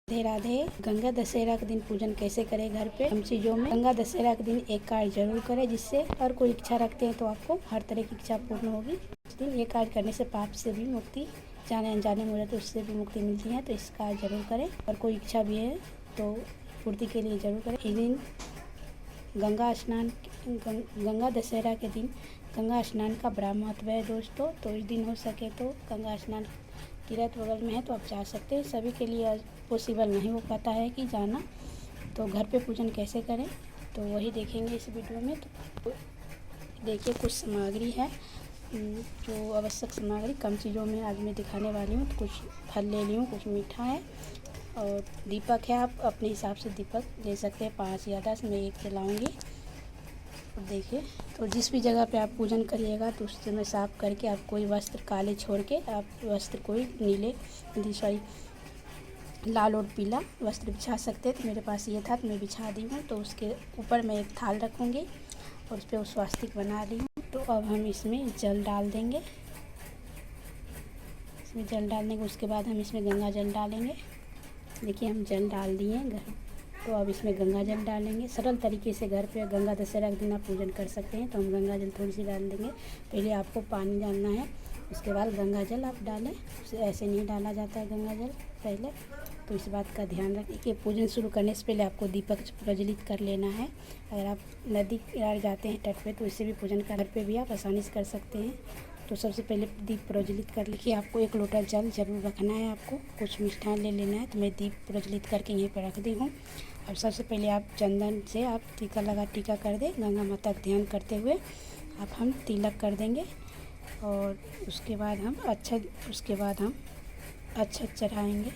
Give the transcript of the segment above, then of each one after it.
राधे राधे। गंगा दशहरा के दिन पूजन कैसे करें घर पे? हम चीज़ों में गंगा दशहरा के दिन एक कार्य जरूर करें, जिससे और कोई इच्छा रखते हैं तो आपको हर तरह की इच्छा पूर्ण होगी। इस दिन ये कार्य करने से पाप से भी मुक्ति, जाने अनजाने में तो उससे भी मुक्ति मिलती है। तो इस कार्य जरूर करें और कोई इच्छा भी है तो पूर्ति के लिए जरूर करें। इस दिन गंगा स्नान, गंगा दशहरा के दिन गंगा स्नान का बड़ा महत्व है दोस्तों। तो इस दिन हो सके तो गंगा स्नान तीर्थ बगल में है तो आप जा सकते हैं। सभी के लिए पॉसिबल नहीं हो पाता है कि जाना, तो घर पे पूजन कैसे करें तो वही देखेंगे इस वीडियो में। तो देखिए कुछ सामग्री है, जो आवश्यक सामग्री कम चीज़ों में आज मैं दिखाने वाली हूँ। तो कुछ फल ले ली हूँ, कुछ मीठा है और दीपक है। आप अपने हिसाब से दीपक ले सकते हैं, 5 या 10, मैं एक जलाऊँगी। तो देखिए, तो जिस भी जगह पे आप पूजन करिएगा तो उस समय साफ करके आप कोई वस्त्र काले छोड़ के आप वस्त्र कोई नीले लाल और पीला वस्त्र बिछा सकते हैं। तो मेरे पास ये था तो मैं बिछा दी हूँ। तो उसके ऊपर मैं एक थाल रखूँगी और उस पर स्वास्तिक बना ली हूँ। तो अब हम इसमें जल डाल देंगे। इसमें जल डालने के उसके बाद हम इसमें गंगा जल डालेंगे। देखिए हम जल डाल दिए घर। तो अब इसमें गंगा जल डालेंगे। सरल तरीके से घर पे गंगा दशहरा के दिन आप पूजन कर सकते हैं। तो हम गंगा जल थोड़ी सी डाल देंगे। पहले आपको पानी डालना है, उसके बाद गंगा जल आप डालें। ऐसे नहीं डाला जाता है गंगा जल पहले, तो इस बात का ध्यान रखिए कि पूजन शुरू करने से पहले आपको दीपक प्रज्वलित कर लेना है। अगर आप नदी किनारे जाते हैं तट पे तो इससे भी पूजन घर पे भी आप आसानी से कर सकते हैं। तो सबसे पहले दीप प्रज्वलित कर लीजिए। आपको 1 लोटा जल जरूर रखना है, आपको कुछ मिष्ठान ले लेना है। तो मैं दीप प्रज्वलित करके यहीं पर रख दी हूँ। और सबसे पहले आप चंदन से आप टीका कर दें। गंगा माता का ध्यान करते हुए आप हम तिलक कर देंगे और उसके बाद हम अक्षत चढ़ाएँगे।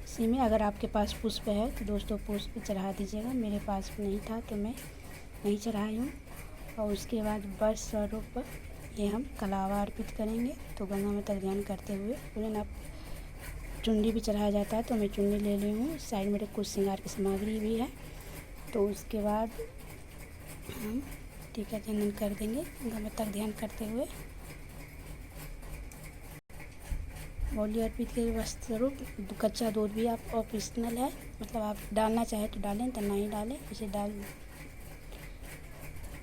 इसी में अगर आपके पास पुष्प है तो दोस्तों पुष्प चढ़ा दीजिएगा। मेरे पास नहीं था तो मैं नहीं चढ़ाई हूँ। और उसके बाद वर स्वरूप ये हम कलावा अर्पित करेंगे। तो गंगा माता का ध्यान करते हुए पूजन। आप चुन्नी भी चढ़ाया जाता है तो मैं चुन्नी ले ली हूँ। साइड में कुछ श्रृंगार की सामग्री भी है। तो उसके बाद हम टीका चंदन कर देंगे गंगा माता का ध्यान करते हुए। मौली अर्पित के वस्त्र स्वरूप कच्चा दूध भी आप ऑप्शनल है, मतलब आप डालना चाहे तो डालें तो नहीं डालें। इसे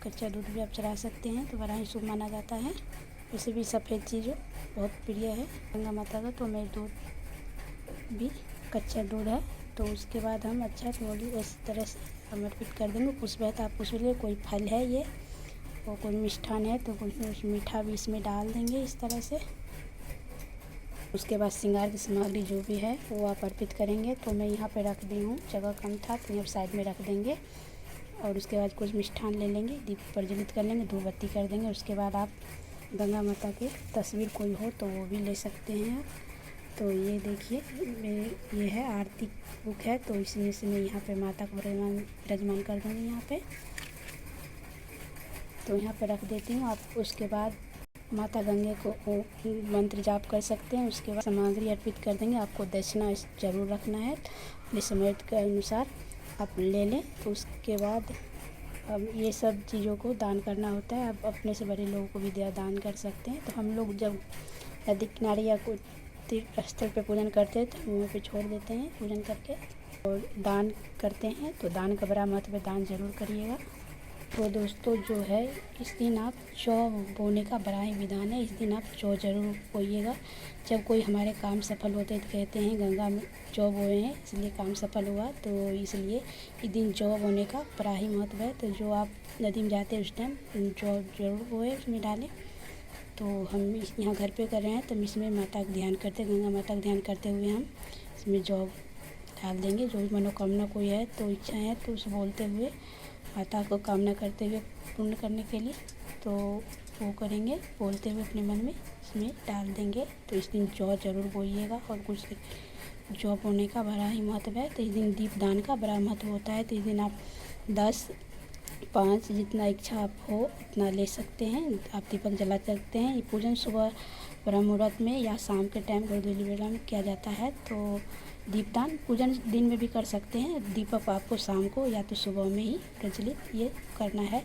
कच्चा दूध भी आप चढ़ा सकते हैं तो बड़ा ही शुभ माना जाता है। वैसे भी सफ़ेद चीज़ बहुत प्रिय है गंगा माता का। तो मेरे दूध भी कच्चा दूध है। तो उसके बाद हम मौली इस तरह से समर्पित कर देंगे। पुष्प है तो आप पुष्प ले, कोई फल है ये और कोई मिष्ठान है तो कुछ मीठा भी इसमें डाल देंगे इस तरह से। उसके बाद श्रृंगार की सामग्री जो भी है वो आप अर्पित करेंगे। तो मैं यहाँ पे रख दी हूँ, जगह कम था तो यहाँ साइड में रख देंगे। और उसके बाद कुछ मिष्ठान ले लेंगे, दीप प्रज्वलित कर लेंगे, धूप बत्ती कर देंगे। उसके बाद आप गंगा माता की तस्वीर कोई हो तो वो भी ले सकते हैं। तो ये देखिए ये है आरती बुक है, तो इसमें से मैं यहाँ पे माता को विराजमान कर दूँगी यहाँ पे। तो यहाँ पे रख देती हूँ। आप उसके बाद माता गंगे को मंत्र जाप कर सकते हैं। उसके बाद सामग्री अर्पित कर देंगे। आपको दक्षिणा जरूर रखना है, अपने समय के अनुसार आप ले लें। तो उसके बाद अब ये सब चीज़ों को दान करना होता है। आप अपने से बड़े लोगों को भी दान कर सकते हैं। तो हम लोग जब नदी किनारे या कोई तीर्थ स्थल पे पूजन करते हैं तो वहाँ पे छोड़ देते हैं पूजन करके और दान करते हैं। तो दान का बड़ा महत्व है, दान जरूर करिएगा। तो दोस्तों जो है इस दिन आप जौ बोने का बड़ा ही विधान है। इस दिन आप जौ जरूर बोइएगा। जब कोई हमारे काम सफल होते हैं तो कहते हैं गंगा में जौ बोए हैं इसलिए काम सफल हुआ। तो इसलिए इस दिन जौ बोने का बड़ा ही महत्व है। तो जो आप नदी में जाते हैं उस टाइम जौ जरूर बोए, उसमें डालें। तो हम यहाँ घर पे कर रहे हैं तो हम इसमें माता का ध्यान करते, गंगा माता का ध्यान करते हुए हम इसमें जौ डाल देंगे। जो भी मनोकामना कोई है तो इच्छा है तो उसे बोलते हुए माता को कामना करते हुए पूर्ण करने के लिए तो वो करेंगे, बोलते हुए अपने मन में इसमें डाल देंगे। तो इस दिन जौ जरूर बोइएगा। और कुछ जौ बोने का बड़ा ही महत्व है। तो इस दिन दीप दान का बड़ा महत्व होता है। तो इस दिन आप 10, 5 जितना इच्छा आप हो उतना ले सकते हैं, आप दीपक जला सकते हैं। ये पूजन सुबह ब्रह्म मुहूर्त में या शाम के टाइम गोधूली बेला में किया जाता है। तो दीपदान पूजन दिन में भी कर सकते हैं, दीपक आपको शाम को या तो सुबह में ही प्रज्वलित ये करना है।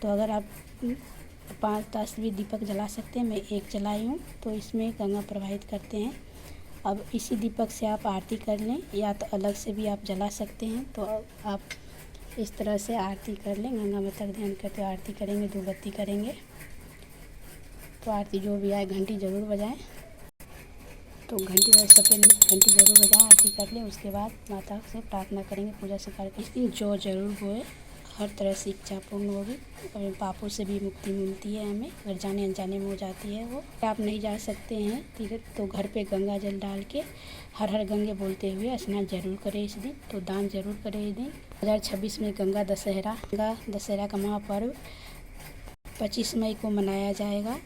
तो अगर आप 5-10 भी दीपक जला सकते हैं, मैं एक जलाई हूँ। तो इसमें गंगा प्रवाहित करते हैं अब इसी दीपक से आप आरती कर लें, या तो अलग से भी आप जला सकते हैं। तो आप इस तरह से आरती कर लें, गंगा माता का ध्यान करते हुए आरती करेंगे, धूप बत्ती करेंगे। तो आरती जो भी आए घंटी ज़रूर बजाएं, तो घंटी सफ़ेद घंटी ज़रूर बजाएं, आरती कर लें। उसके बाद माता से प्रार्थना करेंगे, पूजा से करके इस दिन जो ज़रूर होए, हर तरह से इच्छा पूर्ण होगी और पापों से भी मुक्ति मिलती है हमें, अगर जाने अनजाने में हो जाती है वो। आप नहीं जा सकते हैं तीर्थ, तो घर पे गंगा जल डाल के हर हर गंगे बोलते हुए स्नान जरूर करें इस दिन। तो दान जरूर करें इस दिन। 2026 में गंगा दशहरा का महापर्व 25 मई को मनाया जाएगा।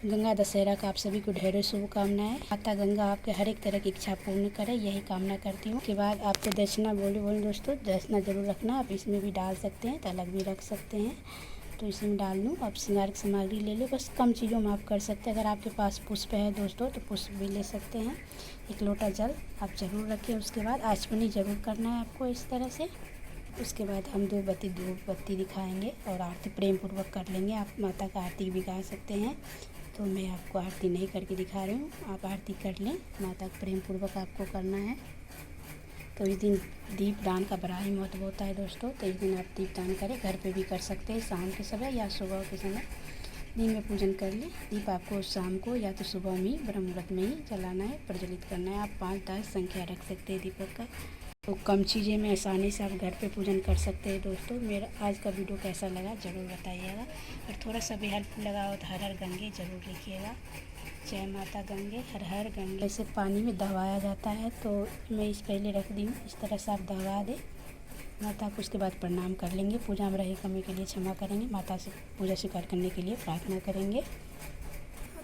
गंगा दशहरा का आप सभी को ढेरों शुभकामनाएं। माता गंगा आपके हर एक तरह की इच्छा पूर्ण करे, यही कामना करती हूँ। उसके बाद आपको दक्षिणा बोले दोस्तों, दक्षिणा जरूर रखना। आप इसमें भी डाल सकते हैं, तो अलग भी रख सकते हैं। तो इसमें डाल लूँ। अब श्रृंगार की सामग्री ले लो, बस कम चीज़ों में आप कर सकते हैं। अगर आपके पास पुष्प है दोस्तों, तो पुष्प भी ले सकते हैं। 1 लोटा जल आप ज़रूर रखें। उसके बाद आचमनी ज़रूर करना है आपको इस तरह से। उसके बाद हम धूप बत्ती दिखाएंगे और आरती प्रेम पूर्वक कर लेंगे। आप माता का आरती भी गा सकते हैं, तो मैं आपको आरती नहीं करके दिखा रही हूँ, आप आरती कर लें। माता का प्रेम पूर्वक आपको करना है। तो इस दिन दीप दान का बड़ा ही महत्व होता है दोस्तों। तो इस दिन आप दीप दान करें, घर पे भी कर सकते हैं, शाम के समय या सुबह के समय। दिन में पूजन कर लें। दीप आपको शाम को या तो सुबह में ही ब्रह्म मुहूर्त में ही जलाना है, प्रज्वलित करना है। आप 5-10 संख्या रख सकते हैं दीपक का। तो कम चीज़ें में आसानी से आप घर पे पूजन कर सकते हैं दोस्तों। मेरा आज का वीडियो कैसा लगा ज़रूर बताइएगा, और थोड़ा सा भी हेल्पफुल लगा हो तो हर हर गंगे ज़रूर लिखिएगा। जय माता गंगे, हर हर गंगे। ऐसे पानी में दहवाया जाता है, तो मैं इस पहले रख दी हूँ। इस तरह से आप दहवा दें माता को। उसके बाद प्रणाम कर लेंगे, पूजा में रही कमी के लिए क्षमा करेंगे, माता से पूजा स्वीकार करने के लिए प्रार्थना करेंगे।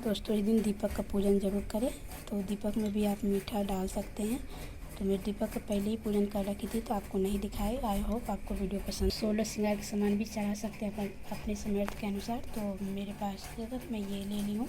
दोस्तों इस दिन दीपक का पूजन ज़रूर करें। तो दीपक में भी आप मीठा डाल सकते हैं। तो मैं दीपक का पहले ही पूजन कर रखी थी, तो आपको नहीं दिखाई। आई होप आपको वीडियो पसंद। 16 श्रृंगार के सामान भी चढ़ा सकते हैं अपने सामर्थ्य के अनुसार। तो मेरे पास मैं ये ले ली हूँ।